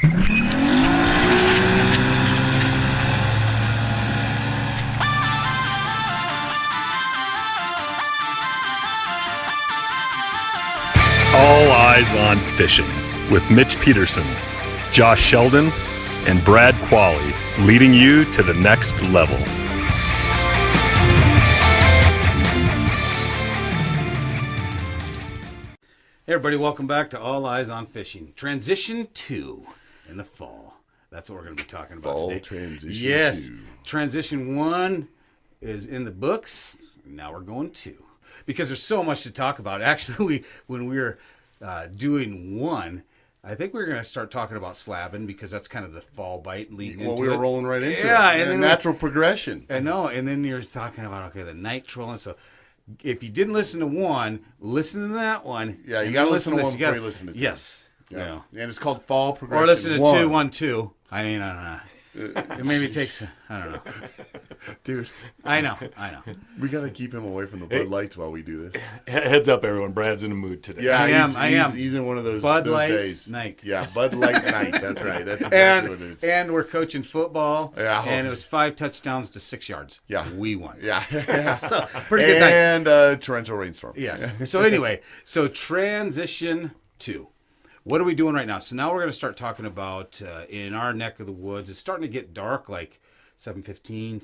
All Eyes on Fishing with Mitch Peterson, Josh Sheldon, and Brad Qualley, leading you to the next level. Hey everybody, welcome back to All Eyes on Fishing. Transition 2 in the fall. That's what we're going to be talking about Fall today. transition Yes. 2. Transition 1 is in the books. Now we're going 2. Because there's so much to talk about. Actually, when we were doing 1, I think we were going to start talking about slabbing because that's kind of the fall bite leading into it. Well, we were rolling right into it. And then natural progression. I know, and then you're talking about, okay, the night trolling. So if you didn't listen to 1, listen to that one. Yeah, you got to listen to one before you listen to 2. Yes. Yeah. You know. And it's called fall progression. Or listen to 1. 2, 1, 2. I mean, I don't know. It maybe takes, I don't know. Dude, I know. we got to keep him away from the Bud Lights while we do this. Heads up, everyone. Brad's in the mood today. Yeah, I am. He's in one of those, Bud those Light days. Night. Yeah, Bud Light night. That's right. That's exactly what it is. And we're coaching football. Yeah. And it was 5 touchdowns to 6 yards. Yeah. We won. Yeah. So, pretty good night. And torrential rainstorm. Yes. So anyway, transition 2. What are we doing right now? So now we're going to start talking about in our neck of the woods. It's starting to get dark, like 7:15,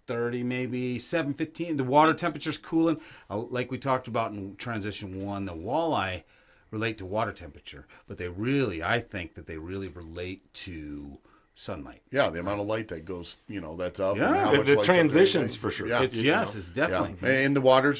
7:30 maybe, 7:15. The water temperature's cooling. Like we talked about in transition 1, the walleye relate to water temperature, but I think that they really relate to sunlight. Yeah, the amount of light that goes, that's up. Yeah. And how much The light transitions that for sure. Yeah. It's definitely. Yeah. And the water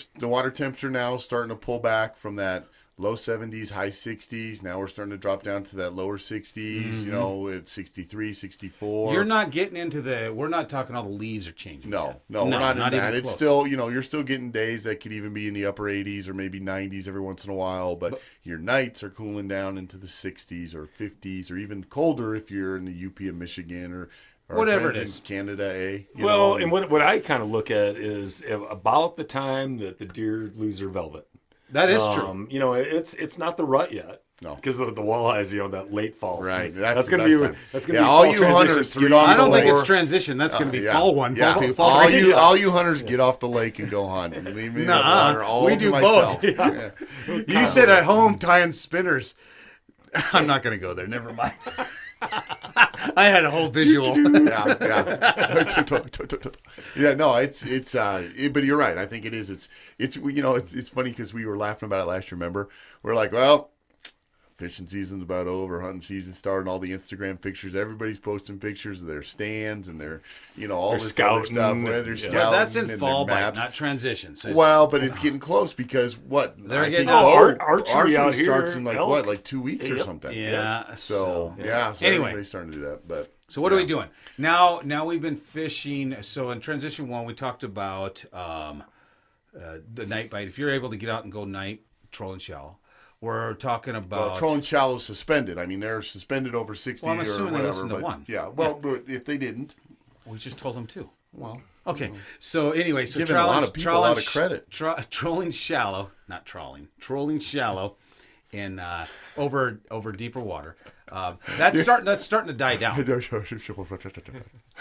temperature now is starting to pull back from that low 70s, high 60s. Now we're starting to drop down to that lower 60s, at 63, 64. You're not getting into we're not talking all the leaves are changing. No, yet. we're not in that. even It's close. still, you're still getting days that could even be in the upper 80s or maybe 90s every once in a while, but your nights are cooling down into the 60s or 50s or even colder if you're in the UP of Michigan or whatever it friends is. in Canada, Well, and what I kind of look at is about the time that the deer lose their velvet. That is true. It's not the rut yet. No. Because the walleyes, that late fall. Right. That's the going to be best time. that's going to be all fall you transition hunters 3. get off I don't the think lake. it's transition. That's going to be Yeah. fall 1, Yeah. fall 2, fall all 3. all you hunters get off the lake and go hunt and leave me in the water all we to do myself. both. Yeah. You sit at home tying spinners. I'm not going to go there. Never mind. I had a whole visual. Yeah. No, but you're right. I think it is. It's funny because we were laughing about it last year. Remember, we're like, well, fishing season's about over, hunting season starting. All the Instagram pictures, everybody's posting pictures of their stands and their, all They're this scouting, other stuff. Where they're scouting, That's in and fall their bite, maps. not transition. So Well, but it's getting close because what? They're I getting- think archery out here, starts in elk. like 2 weeks or Yep. something. yeah. So Anyway. everybody's starting to do that. But So what are we doing now? Now we've been fishing. So in transition 1, we talked about the night bite. If you're able to get out and go night trolling shallow, we're talking about trolling shallow suspended. I mean, they're suspended over 60 Well, I'm or assuming they whatever. listened to but 1. Yeah. Well, but if they didn't, We just told them 2. well, Okay. So anyway, so Giving a lot of people a lot of credit. Trolling shallow, not trawling. Trolling shallow, in over deeper water. That's starting to die down.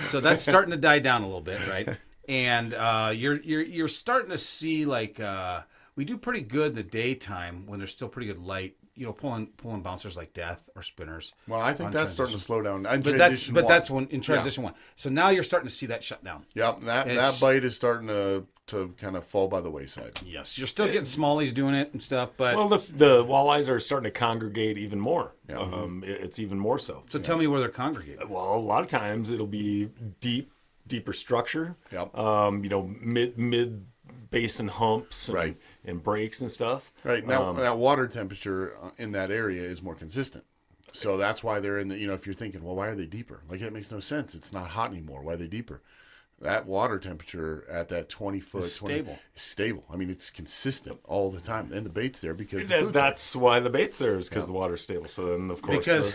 So that's starting to die down a little bit, right? And you're starting to see we do pretty good in the daytime when there's still pretty good light. Pulling bouncers like Death or spinners. well, I think that's starting to slow down. But that's when in transition 1. So now you're starting to see that shut down. Yeah, that bite is starting to kind of fall by the wayside. Yes, you're still getting smallies doing it and stuff, but Well, the walleyes are starting to congregate even more. Yeah. It's even more so. so tell me where they're congregating. Well, a lot of times it'll be deeper structure. Yep. Mid basin humps and, Right. and breaks and stuff. Right now, that water temperature in that area is more consistent. So that's why they're in the. If you're thinking, well, why are they deeper? Like that makes no sense. It's not hot anymore. Why are they deeper? That water temperature at that 20-foot It's stable. Is stable. I mean, it's consistent all the time, and the bait's there because the food's That's why the bait's there is because the water's stable. So then, of course, Because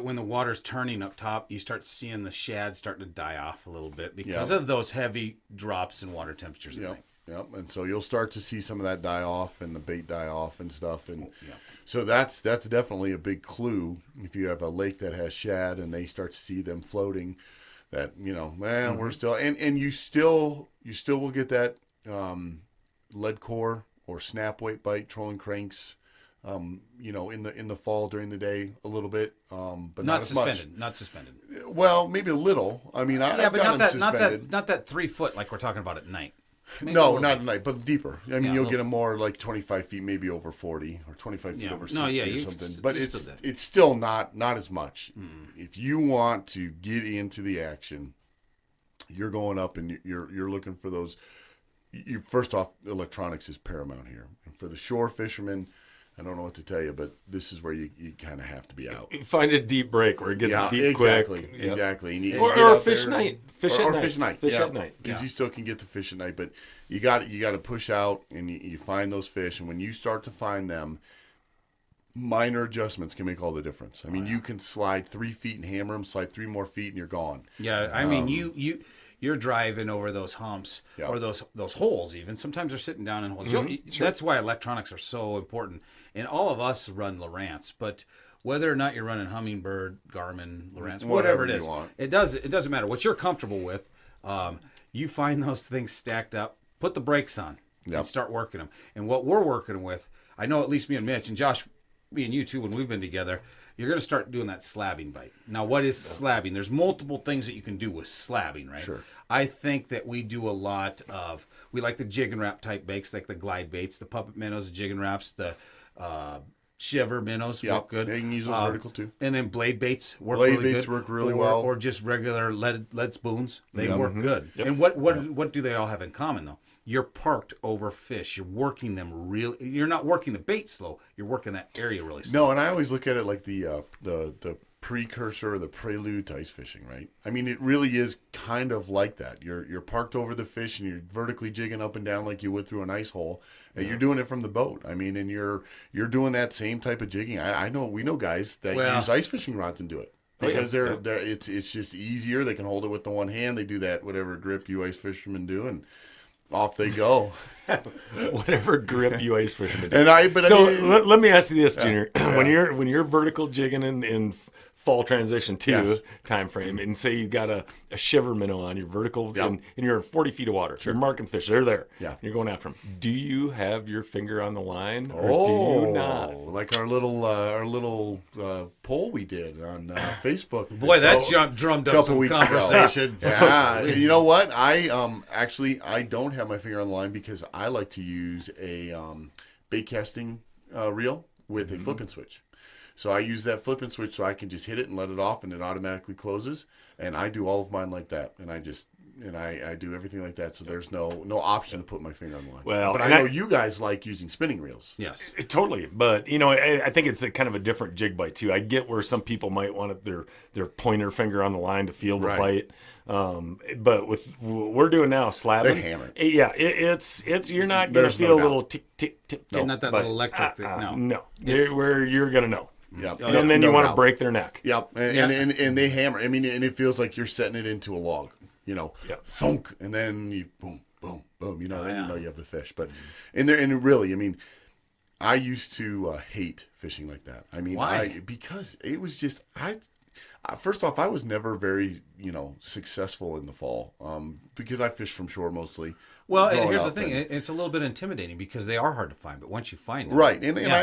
when the water's turning up top, you start seeing the shad starting to die off a little bit because Yeah. of those heavy drops in water temperatures. at Yeah. night. Yep. And so you'll start to see some of that die off and the bait die off and stuff. And so that's definitely a big clue. If you have a lake that has shad and they start to see them floating, that, we're still, and you still will get that lead core or snap weight bite, trolling cranks, in the fall during the day a little bit, but not as suspended. much. Not suspended. Well, maybe a little. I mean, I've but got them suspended. not that 3 foot like we're talking about at night. Maybe a No, little not bit. at night, but deeper. I mean, Yeah, a you'll little get them more like 25 feet, maybe over 40, or 25 feet Yeah. over No, 60 yeah, or you something. still- But you it's still did. it's still not as much. If you want to get into the action, you're going up and you're looking for those. You first off, electronics is paramount here, and for the shore fishermen, I don't know what to tell you, but this is where you kind of have to be out. Find a deep break where it gets Yeah, deep exactly, quick. Yep. exactly. You need to Or get out fish there. night. Fish Or at night. fish night. Fish yeah. at night. Because you still can get to fish at night, but you got to push out and you find those fish, and when you start to find them, minor adjustments can make all the difference. I mean, you can slide 3 feet and hammer them, slide 3 more feet, and you're gone. Yeah, I mean, you're driving over those humps Yeah. or those holes. Even sometimes they're sitting down in holes. That's why electronics are so important. And all of us run Lowrance, but whether or not you're running Humminbird, Garmin, Lowrance, whatever it you is, want. it doesn't matter what you're comfortable with. You find those things stacked up, put the brakes on, Yep. and start working them. And what we're working with, I know at least me and Mitch and Josh, me and you too, when we've been together, you're going to start doing that slabbing bite. Now, what is slabbing? There's multiple things that you can do with slabbing, right? Sure. I think that we do a lot of, we like the jig and wrap type baits, like the glide baits, the puppet minnows, the jig and wraps, the shiver minnows Yeah, work good. you can use those vertical too. And then blade baits work Blade really baits good. work really Or- well. Or just regular lead spoons. They Yep. work good. And what do they all have in common though? You're parked over fish. You're working them really. You're not working the bait slow. You're working that area really slow. No, and I always look at it like the precursor or the prelude to ice fishing, right? I mean, it really is kind of like that. You're parked over the fish and you're vertically jigging up and down like you would through an ice hole, and you're doing it from the boat. I mean, and you're doing that same type of jigging. We know guys that Well- use ice fishing rods and do it. Oh, yeah. Because it's just easier. They can hold it with the one hand. They do that whatever grip you ice fishermen do, and off they go. Whatever grip you ice fishermen do. Let me ask you this, Junior. When you're vertical jigging in fall transition two Yes. time frame, and say you got a shiver minnow on, your vertical, Yep. and you're in 40 feet of water, you're marking fish, they're there. Yeah. You're going after them. Do you have your finger on the line, or do you not? Like our little poll we did on Facebook. Boy, that So- drummed up couple some weeks conversation. ago. Yeah, you know what? I I don't have my finger on the line because I like to use a bait casting reel with a flip and switch. So I use that flip and switch so I can just hit it and let it off and it automatically closes. And I do all of mine like that. And I do everything like that. So there's no option to put my finger on the line. Well, but I and know you guys like using spinning reels. Yes. Totally, but I think it's a kind of a different jig bite too. I get where some people might want their pointer finger on the line to feel the Right. bite, but with what we're doing now, slabbing, They hammer yeah, it's you're not gonna There's no feel a doubt. little tick tick tick. tick, Not that but, little electric thing. No. where you're gonna know, Yep. and then you No want to doubt. break their neck. Yep, and they hammer. I mean, and it feels like you're setting it into a log, Yep. thunk, and then you boom, boom, boom. Then yeah. you know you have the fish. But and really, I mean, I used to hate fishing like that. I mean, Why? because it was just first off, I was never very successful in the fall because I fished from shore mostly. Well, and growing here's the up, thing: and- it's a little bit intimidating because they are hard to find. But once you find them, right? And Yeah.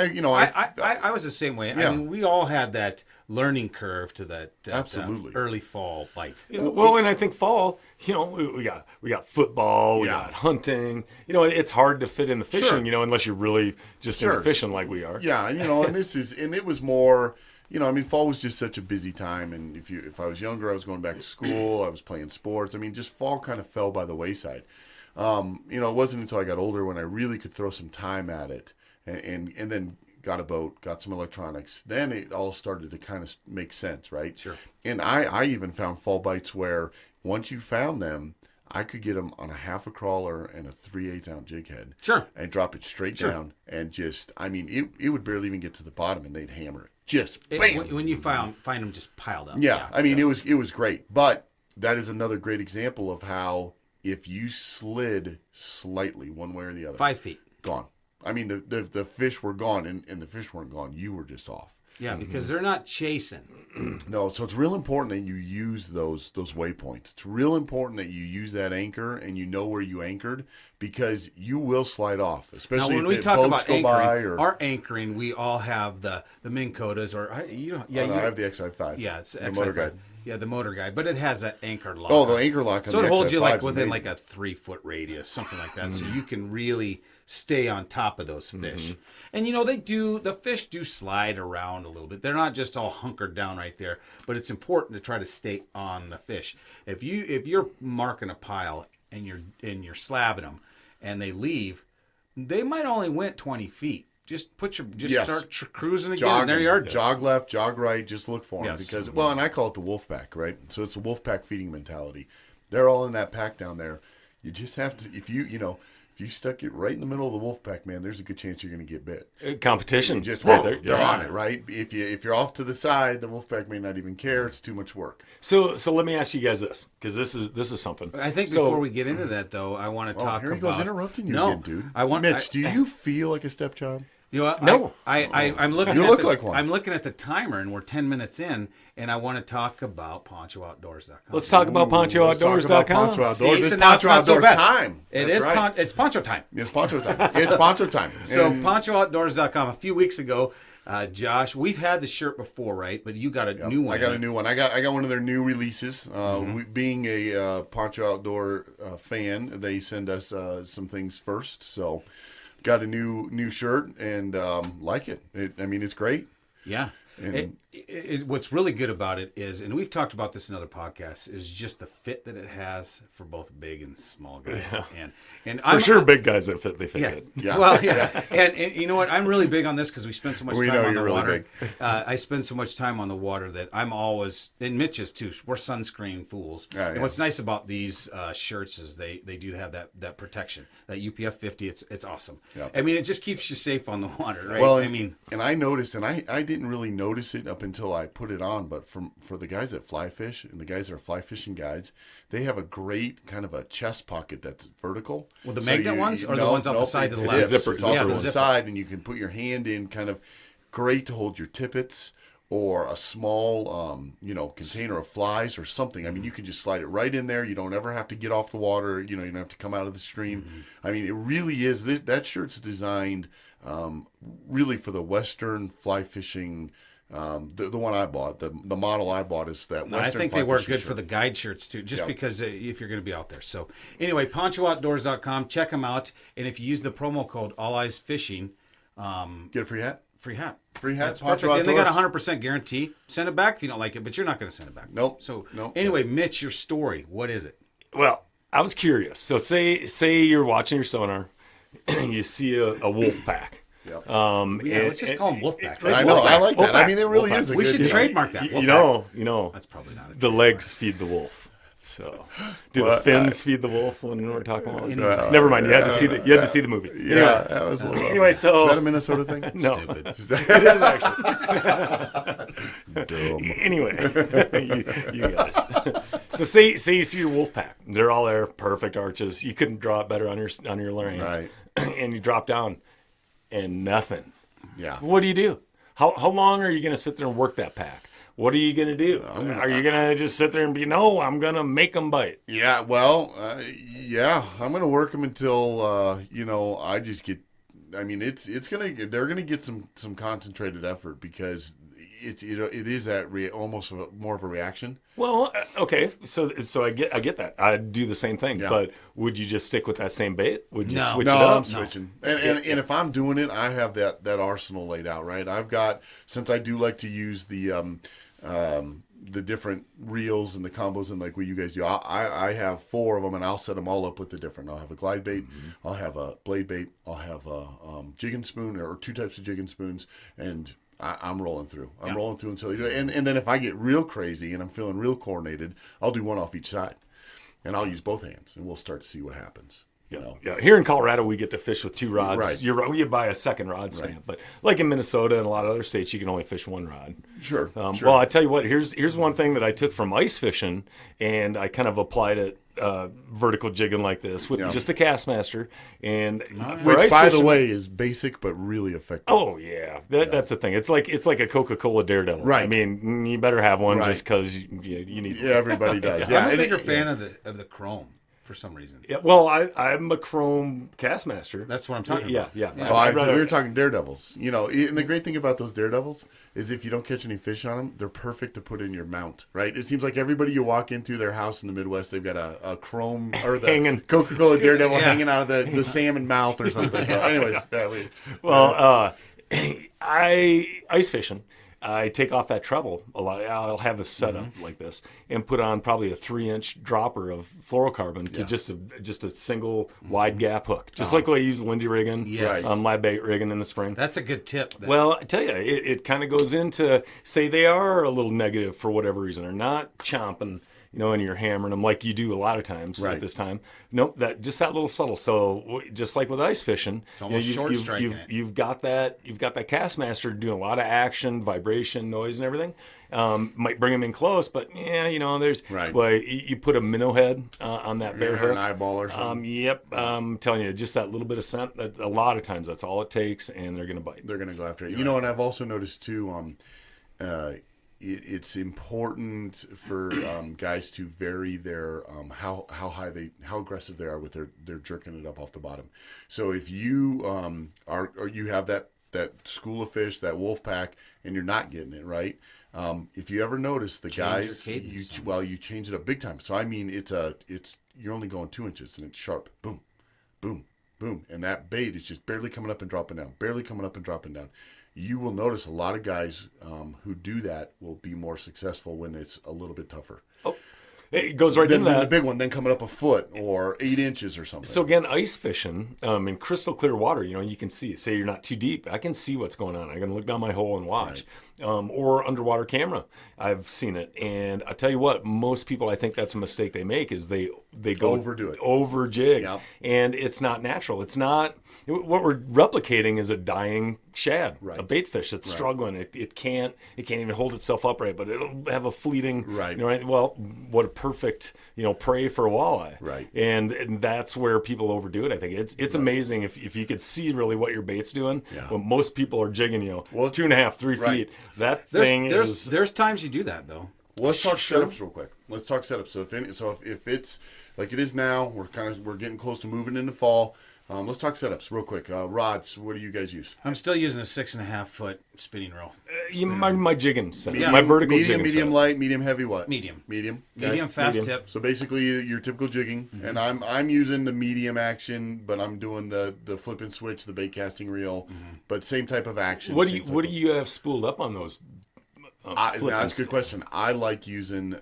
I was the same way. Yeah. I mean, we all had that learning curve to that Absolutely. early fall bite. Well, and I think fall, we got football, we Yeah. got hunting. It's hard to fit in the fishing, Sure. unless you're really just into Sure. fishing like we are. Yeah, and it was more, I mean, fall was just such a busy time, and if I was younger, I was going back to school, I was playing sports. I mean, just fall kind of fell by the wayside. It wasn't until I got older when I really could throw some time at it, and then got a boat, got some electronics. Then it all started to kind of make sense, right? Sure. And I even found fall bites where once you found them, I could get them on a half a crawler and a 3/8 ounce jig head. Sure. And drop it straight Sure. down and just, I mean, it would barely even get to the bottom and they'd hammer it. Just bam. When you find them just piled up. Yeah, I mean, it was great. But that is another great example of how if you slid slightly one way or the other, 5 feet. gone. I mean, the fish were gone, and the fish weren't gone. You were just off. Yeah, because they're not chasing. No, so it's real important that you use those waypoints. It's real important that you use that anchor and you know where you anchored, because you will slide off, Now, especially when if we talk boats about go by. anchoring, Or our anchoring, we all have the Minn Kotas, or I have the XI5. yeah, it's the motor guide. Yeah, the motor guide, but it has that anchor lock. Oh, the anchor lock on so the it holds you XI5 like is within amazing. like a 3-foot radius, something like that, so you can really stay on top of those fish. And the fish do slide around a little bit. They're not just all hunkered down right there, but it's important to try to stay on the fish. If you're marking a pile and you're slabbing them and they leave, they might only went 20 feet. Just Yes. start cruising again. Jog, There you are. jog left, jog right. Just look for them, Yes. because and I call it the wolf pack, right? So it's a wolf pack feeding mentality. They're all in that pack down there. You just have to, if you stuck it right in the middle of the wolf pack, man, there's a good chance you're going to get bit. Competition. Just Right, they're on it, right? If you're off to the side, the wolf pack may not even care. It's too much work. So let me ask you guys this, because this is something. I think before we get into that, though, I want to talk Here he about... goes interrupting you No, again, dude. I want Mitch, do you feel like a stepchild? You know what? No. I'm looking. You at look the, like one. I'm looking at the timer, and we're 10 minutes in, and I want to talk about PonchoOutdoors.com. Let's talk about Let's talk about PonchoOutdoors.com. Poncho Outdoors. See, It's so now it's Poncho not so Outdoors bad. time. It That's is. right. It's Poncho time. It's Poncho time. It's Poncho time. So And- PonchoOutdoors.com. A few weeks ago, Josh, we've had the shirt before, right? But you got a new one. I got a new one. I got one of their new releases. Being a Poncho Outdoor fan, they send us some things first. So, got a new shirt and like it. It's great. Yeah. And- What's really good about it is, and we've talked about this in other podcasts, is just the fit that it has for both big and small guys. Yeah. And For sure, big guys that fit, they fit Yeah. good. Yeah. Well, yeah. And you know what? I'm really big on this because we spend so much We time know on the you're really water. big. I spend so much time on the water that I'm always, and Mitch is too, we're sunscreen fools. Yeah, And yeah. what's nice about these shirts is they do have that protection, that UPF 50. It's awesome. Yeah. I mean, it just keeps you safe on the water, right? Well, I I noticed, and I didn't really notice it up until I put it on, but for the guys that fly fish and the guys that are fly fishing guides, they have a great kind of a chest pocket that's vertical. Well, the magnet ones or the ones off the side to the left? Zippers. Zipper- It's off yeah, to the the zipper. side, and you can put your hand in, kind of great to hold your tippets or a small, container of flies or something. I mean, you can just slide it right in there. You don't ever have to get off the water. You don't have to come out of the stream. Mm-hmm. I mean, it really is. That shirt's designed really for the Western fly fishing. The one I bought, the model I bought is that I Western think fly they work fishing good shirt. for the guide shirts too, just Yeah. because if you're going to be out there. So anyway, PonchoOutdoors.com, check them out, and if you use the promo code All Eyes Fishing, Get a free hat. free hat. Free hat. That's Poncho perfect. And they got a Outdoors. 100% guarantee. Send it back if you don't like it, but you're not going to send it back. Nope. So Nope. anyway, Mitch, your story. What is it? Well, I was curious. So say you're watching your sonar, you see a wolf pack. Yep. Let's just call them Wolfpacks. I know. I like that. Wolfpack. I mean, it really Wolfpack. is a We good. should trademark that. You know, That's probably not it. the legs feed the wolf. So, do the Well, fins feed the wolf when we're talking about? Well, Never mind. You had to see the. You had to see the movie. Yeah, that was a little. Anyway, so Is that a Minnesota thing? no, Stupid. it is actually. Anyway, you guys. So say you see your wolf pack. They're all there, perfect arches. You couldn't draw it better on your lines. Right. And you drop down, and nothing. Yeah. What do you do? How long are you going to sit there and work that pack? What are you going to do? Are you going to just sit there and be, no, I'm going to make them bite? Yeah. Well, I'm gonna work them until I just get. I mean, they're gonna get some concentrated effort because it is that almost more of a reaction. Well, okay, so I get that. I'd do the same thing, Yeah. but would you just stick with that same bait? Would you No. switch No, it up? I'm switching. And if I'm doing it, I have that arsenal laid out, right? I've got, since I do like to use the different reels and the combos and like what you guys do, I have 4 of them and I'll set them all up with the different. I'll have a glide bait, I'll have a blade bait, I'll have a jig and spoon or 2 types of jig and spoons, and I'm rolling through. I'm rolling through until you do it. And then if I get real crazy and I'm feeling real coordinated, I'll do one off each side. And I'll use both hands and we'll start to see what happens. You know? Yeah, here in Colorado, we get to fish with 2 rods. Right. You buy a second rod stand, but like in Minnesota and a lot of other states, you can only fish 1 rod. Sure. Well, I tell you what, here's one thing that I took from ice fishing, and I kind of applied it vertical jigging like this with just a Castmaster. And which, by the way, is basic but really effective. Oh yeah, that's the thing. It's like a Coca-Cola Daredevil. Right. I mean, you better have one just because you need. Yeah, everybody does. I'm a bigger fan of the chrome for some reason. Yeah, well, I'm a Chrome Castmaster. That's what I'm talking about. Yeah. We were talking Daredevils. You know, and the great thing about those Daredevils is if you don't catch any fish on them, they're perfect to put in your mount, right? It seems like everybody you walk into their house in the Midwest, they've got a Chrome or the Coca-Cola Daredevil hanging out of the salmon mouth or something. So anyways, I ice fishing. I take off that treble a lot. I'll have a setup like this and put on probably a 3-inch dropper of fluorocarbon to just a single wide gap hook, just like what I use Lindy rigging on my bait rigging in the spring. That's a good tip. Well, I tell you, it kind of goes into, say they are a little negative for whatever reason, or not chomping, and you're hammering them like you do a lot of times at this time. Nope, that little subtle. So just like with ice fishing, it's almost short striking. You've got that Castmaster doing a lot of action, vibration, noise, and everything. Might bring them in close, but there's you put a minnow head on that bear hook, an eyeball or something. Yep, I'm telling you, just that little bit of scent. That a lot of times that's all it takes, and they're gonna bite. They're gonna go after it. And I've also noticed too. It's important for guys to vary their how aggressive they are with their jerking it up off the bottom. So if you you have that school of fish, that wolf pack, and you're not getting it right, if you ever notice the guys, you change it up big time. So I mean, you're only going 2 inches and it's sharp, boom, boom, boom, and that bait is just barely coming up and dropping down, barely coming up and dropping down. You will notice a lot of guys who do that will be more successful when it's a little bit tougher. Oh, it goes right into that. The big one, then coming up a foot or 8 inches or something. So again, ice fishing in crystal clear water, you can see it. Say you're not too deep, I can see what's going on. I can look down my hole and watch. Or underwater camera, I've seen it. And I tell you what, most people, I think that's a mistake they make, is they go overdo it, over jig, and it's not natural. It's not. What we're replicating is a dying shad, a bait fish that's struggling. It can't even hold itself upright, but it'll have a fleeting well, what a perfect prey for a walleye, and that's where people overdo it. I think it's amazing if you could see really what your bait's doing. When most people are jigging 2.5, 3 feet, there's times you do that though. Well, let's talk setups real quick. Let's talk setups. So if it's like it is now, we're getting close to moving into fall. Let's talk setups real quick. Rods, what do you guys use? I'm still using a 6.5 foot spinning reel. My jigging setup. My vertical jigging medium setup. Light, medium heavy, what? Medium. Okay. Medium fast tip. So basically your typical jigging, and I'm using the medium action, but I'm doing the flip and switch, the bait casting reel, but same type of action. What do you have spooled up on those? That's a good question. I like using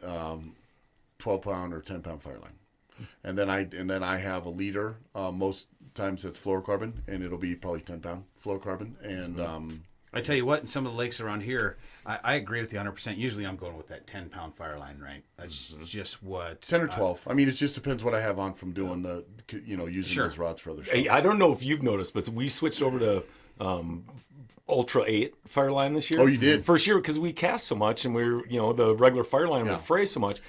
12-pound or 10-pound Fireline, and then I have a leader. Most times that's fluorocarbon, and it'll be probably 10-pound fluorocarbon. And I tell you what, in some of the lakes around here, I agree with you 100%. Usually I'm going with that 10-pound Fireline, right? That's just what 10 or 12. I mean, it just depends what I have on from doing using those rods for other stuff. Hey, I don't know if you've noticed, but we switched over to Ultra 8 Fireline this year. Oh, you did? First year, because we cast so much and we're, the regular Fireline would fray so much.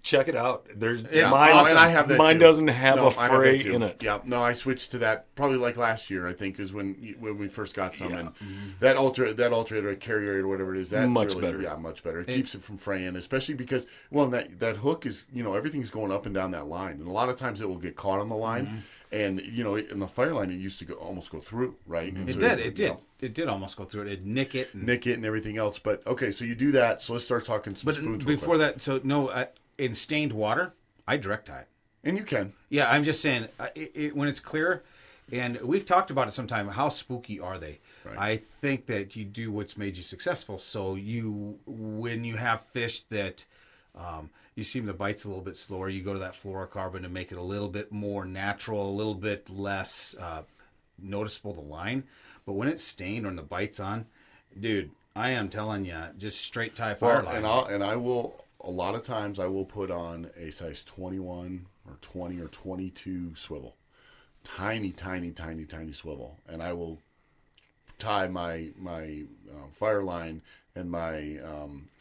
Check it out. There's mine. And I have that mine too. doesn't have a fray in it. Yeah, no, I switched to that probably like last year. I think is when we first got some, and that Ultra carrier or whatever it is, that much really, better. Yeah, much better. It keeps it from fraying, especially because that hook is everything's going up and down that line, and a lot of times it will get caught on the line. And in the Fireline, it used to almost go through, right? And it did almost go through it. It'd nick it and everything else. But okay, so you do that. So let's start talking some spoons. But before that, so no. In stained water, I direct tie it. And you can. Yeah, I'm just saying, when it's clear, and we've talked about it sometime, how spooky are they? Right. I think that you do what's made you successful. So when you have fish that you see the bites a little bit slower, you go to that fluorocarbon to make it a little bit more natural, a little bit less noticeable to line. But when it's stained or the bite's on, dude, I am telling you, just straight tie Fireline. And I will... A lot of times I will put on a size 21 or 20 or 22 swivel. Tiny, tiny, tiny, tiny swivel. And I will tie my Fireline and my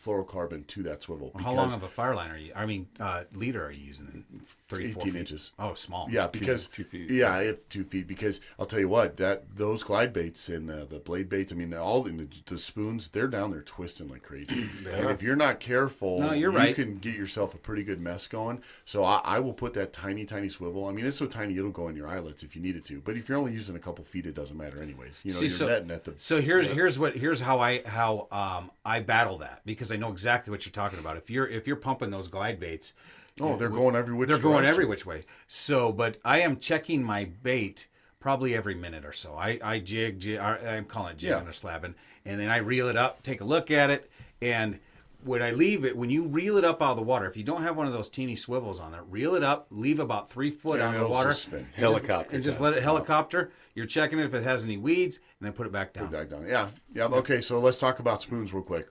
fluorocarbon to that swivel. How long of a fire line are you? I mean, leader are you using? 3, 4 18 feet? inches. Oh, small. Yeah, because 2 feet. Yeah, it's 2 feet. Because I'll tell you what, those glide baits and the blade baits. I mean, all in the spoons, they're down there twisting like crazy. And if you're not careful, No, you're you right. can get yourself a pretty good mess going. So I will put that tiny swivel. I mean, it's so tiny it'll go in your eyelets if you need it to. But if you're only using a couple feet, it doesn't matter anyways. You know, See, you're netting at the. So here's how I battle that, because I know exactly what you're talking about. If you're pumping those glide baits, Oh, they're going every which. they're going direction. every which way. So, but I am checking my bait probably every minute or so. I jig. I'm calling it jigging or slabbing, and then I reel it up, take a look at it, and when I leave it, when you reel it up out of the water, if you don't have one of those teeny swivels on there, reel it up, leave about 3 foot Yeah, out of the it'll water, just spin. Helicopter and just time. let it helicopter. You're checking it if it has any weeds, and then put it back down. Back down. Yeah. Okay, so let's talk about spoons real quick.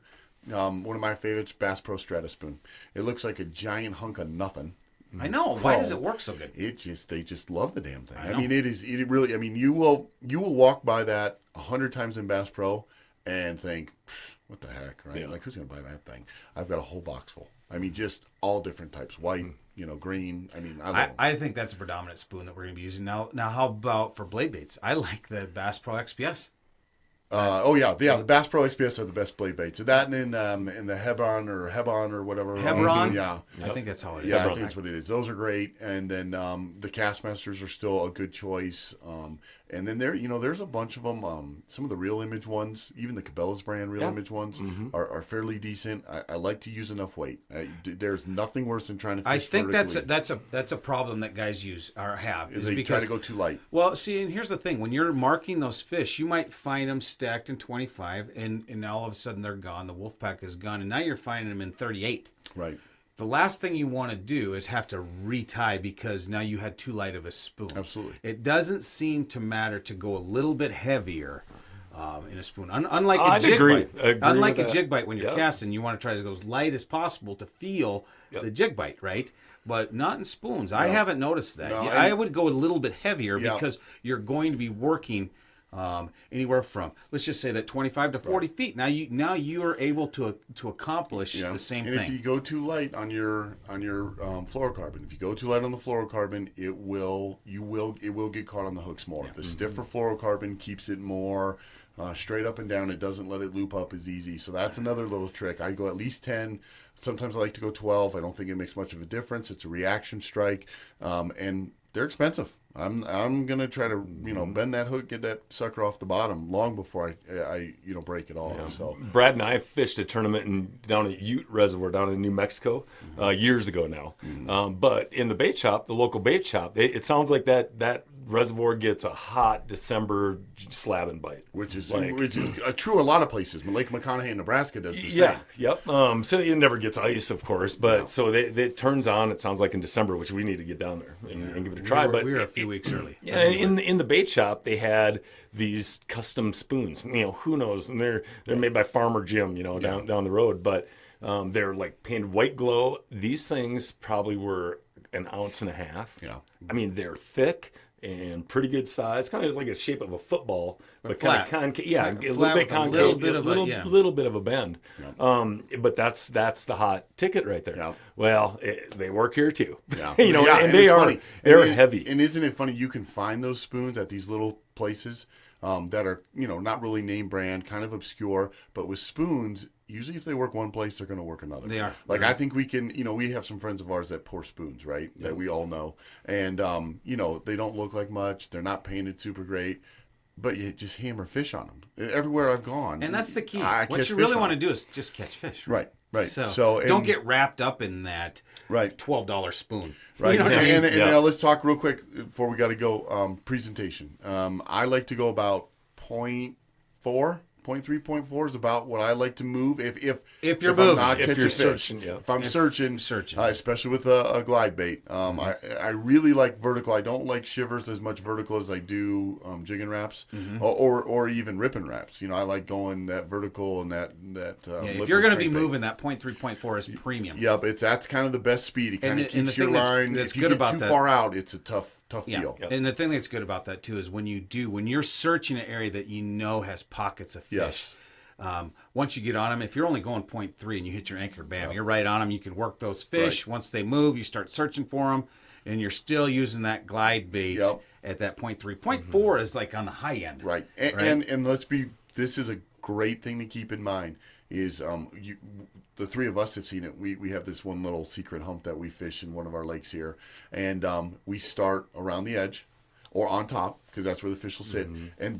One of my favorites, Bass Pro Strata spoon. It looks like a giant hunk of nothing. I know. Why does it work so good? They just love the damn thing. I know. mean, it really. I mean, you will walk by that 100 times in Bass Pro and think, what the heck, right? Yeah. Like, who's gonna buy that thing? I've got a whole box full. I mean, just all different types, white, green. I mean, I love them. I think that's a predominant spoon that we're going to be using now. Now, how about for blade baits? I like the Bass Pro XPS. The Bass Pro XPS are the best blade baits. So that and in the Hebron or whatever. Hebron? Yeah. I think that's how it is. Yeah, I think that's what it is. Those are great, and then the Castmasters are still a good choice. And then there's a bunch of them. Some of the Real Image ones, even the Cabela's brand Real Image ones, are fairly decent. I like to use enough weight. There's nothing worse than trying to fish I think vertically. that's a problem that guys have. Is they try to go too light. Well, see, and here's the thing: when you're marking those fish, you might find them stacked in 25, and now all of a sudden they're gone. The wolf pack is gone, and now you're finding them in 38. Right. The last thing you want to do is have to retie because now you had too light of a spoon. Absolutely. It doesn't seem to matter to go a little bit heavier in a spoon. Unlike a I'd jig agree. bite. Agree Unlike with a that. jig bite when you're Yep. casting, you want to try to go as light as possible to feel the jig bite, right? But not in spoons. I haven't noticed that. No, I would go a little bit heavier Yeah. because you're going to be working anywhere from, let's just say that 25 to 40 feet. Now you are able to accomplish Yeah. the same and thing. if you go too light on your fluorocarbon, if you go too light on the fluorocarbon, it will get caught on the hooks more. The stiffer fluorocarbon keeps it more straight up and down. It doesn't let it loop up as easy. So that's another little trick. I go at least 10. Sometimes I like to go 12. I don't think it makes much of a difference. It's a reaction strike, and they're expensive. I'm gonna try to bend that hook, get that sucker off the bottom long before I break it off. So Brad and I fished a tournament down at Ute Reservoir down in New Mexico years ago now. But in the bait shop, the local bait shop, it sounds like that reservoir gets a hot December slabbing bite. which is Like- true a lot of places. Lake McConaughey in Nebraska does the same. Yeah, yep. So it never gets ice, of course, but so it turns on. It sounds like in December, which we need to get down there and give it a try. we But were a few weeks early. yeah, in the bait shop, they had these custom spoons. Who knows? And they're made by Farmer Jim, down the road. But they're like painted white glow. These things probably were an ounce and a half. Yeah. I mean, they're thick and pretty good size, kind of like a shape of a football, but kind flat. of concave. Yeah, Flat a little bit with a concave, little bit of a- little bit of a bend. But that's the hot ticket right there. Yeah. Well, they work here too. Yeah. And and they it's are funny. they're And heavy. And isn't it funny? You can find those spoons at these little places that are not really name brand, kind of obscure. But with spoons, usually if they work one place, they're going to work another. They are. Like I think we can. We have some friends of ours that pour spoons, right? That we all know, and they don't look like much. They're not painted super great. But you just hammer fish on them. Everywhere I've gone. And that's the key. I What catch you fish really on want to them. do is just catch fish. Right. So don't get wrapped up in that Right. $12 spoon. Right. You know what I mean? And Yeah. now let's talk real quick before we got to go. Presentation. I like to go about 0.4. 0.3, 0.4 is about what I like to move if you're I'm moving. not If catching you're fish. searching, yeah. If I'm searching, searching. especially with a glide bait. I really like vertical. I don't like shivers as much vertical as I do jigging wraps or even ripping wraps. I like going that vertical and that. If you're going to be moving, that 0.3, 0.4 is premium. Yeah, but that's kind of the best speed. It kind of And the keeps your thing that's- line. that's If you good get about too that- far out, it's a tough Yeah. deal. And the thing that's good about that too is when you're searching an area that has pockets of fish. Yes. Once you get on them, if you're only going 0.3 and you hit your anchor, bam, you're right on them. You can work those fish. Right. Once they move, you start searching for them, and you're still using that glide bait at that 0.3. 0.4 is like on the high end. Right. And let's be, this is a great thing to keep in mind is the three of us have seen it. We have this one little secret hump that we fish in one of our lakes here, and we start around the edge or on top because that's where the fish will sit,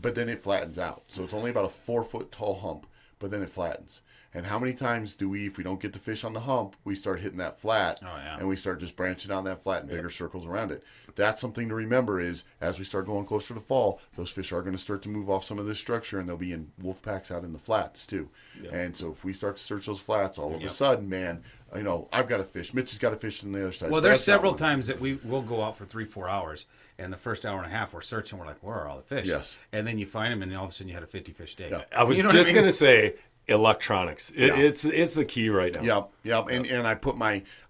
but then it flattens out. So it's only about a 4-foot tall hump, but then it flattens. And how many times do we, if we don't get the fish on the hump, we start hitting that flat, and we start just branching on that flat and bigger circles around it. That's something to remember is as we start going closer to fall, those fish are going to start to move off some of this structure, and they'll be in wolf packs out in the flats too. And so if we start to search those flats, all of a sudden, man, I've got a fish. Mitch has got a fish on the other side. Well, there's several times that we'll go out for 3-4 hours, and the first hour and a half we're searching. We're like, where are all the fish? Yes. And then you find them, and all of a sudden you had a 50-fish day. Yeah. I was just going to say electronics. It's the key right now. Yep. And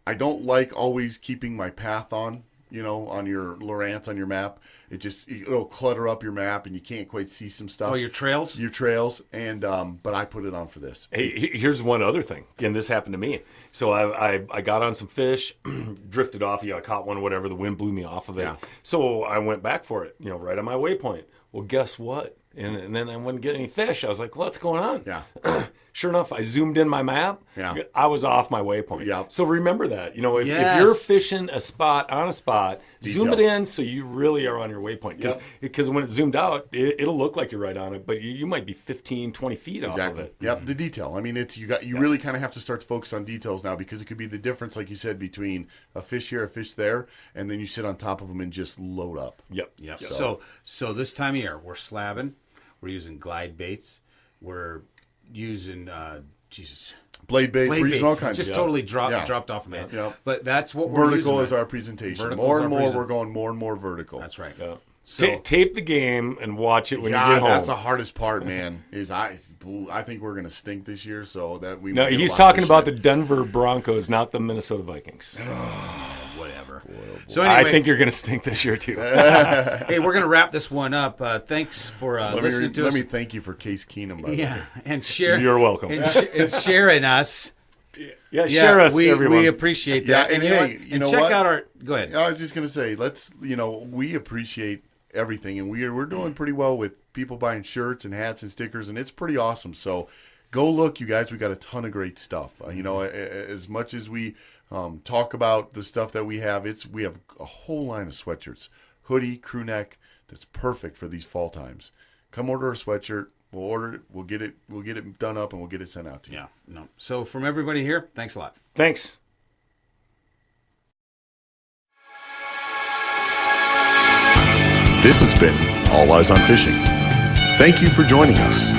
I don't like always keeping my path on, on your Lowrance on your map. It'll clutter up your map and you can't quite see some stuff. Oh, your trails? Your trails. And, but I put it on for this. Hey, here's one other thing. And this happened to me. So I got on some fish, drifted off. I caught one, whatever. The wind blew me off of it. Yeah. So I went back for it, right on my waypoint. Well, guess what? And then I wouldn't get any fish. I was like, what's going on? Yeah. Sure enough, I zoomed in my map. Yeah. I was off my waypoint. Yeah. So remember that. If you're fishing a spot on a spot, zoom it in so you really are on your waypoint. Because when it's zoomed out, it'll look like you're right on it, but you might be 15, 20 feet off of it. Yep, the detail. I mean, you really kind of have to start to focus on details now because it could be the difference, like you said, between a fish here, a fish there, and then you sit on top of them and just load up. Yep. So this time of year, we're slabbing. We're using glide baits. We're using blade baits. We're using all kinds just of totally dropped off, man. Yeah. But that's what we're vertical using, is our presentation. Vertical's More and our more, we're going more and more vertical. That's right. Yeah. So, tape the game and watch it when you get home. That's the hardest part, man. Is I think we're gonna stink this year, so that we. No, he's talking about the Denver Broncos, not the Minnesota Vikings. whatever. So anyway, I think you're going to stink this year too. Hey, we're going to wrap this one up. Thanks for listening to us. Let me thank you for Case Keenum. By yeah, and share. You're welcome. And sharing us. Yeah, share us, everyone. We appreciate that. Yeah, and hey, you know check what? out our. Go ahead. I was just gonna say, we appreciate everything, and we're doing pretty well with people buying shirts and hats and stickers, and it's pretty awesome. So go look, you guys. We got a ton of great stuff. As much as we talk about the stuff that we have a whole line of sweatshirts, hoodie, crew neck. That's perfect for these fall times. Come order a sweatshirt. We'll order it. We'll get it done up, and we'll get it sent out to you. Yeah. No. So from everybody here, thanks a lot. Thanks. This has been All Eyes on Fishing. Thank you for joining us.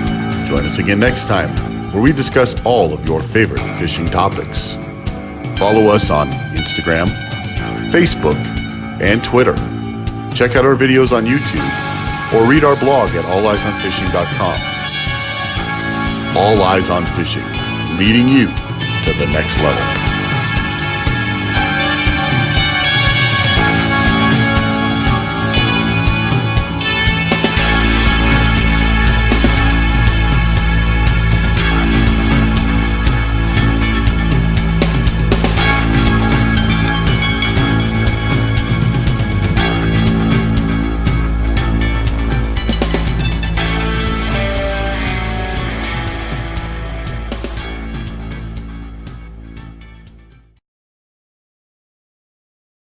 Join us again next time, where we discuss all of your favorite fishing topics. Follow us on Instagram, Facebook, and Twitter. Check out our videos on YouTube, or read our blog at alleyesonfishing.com. All Eyes on Fishing, leading you to the next level.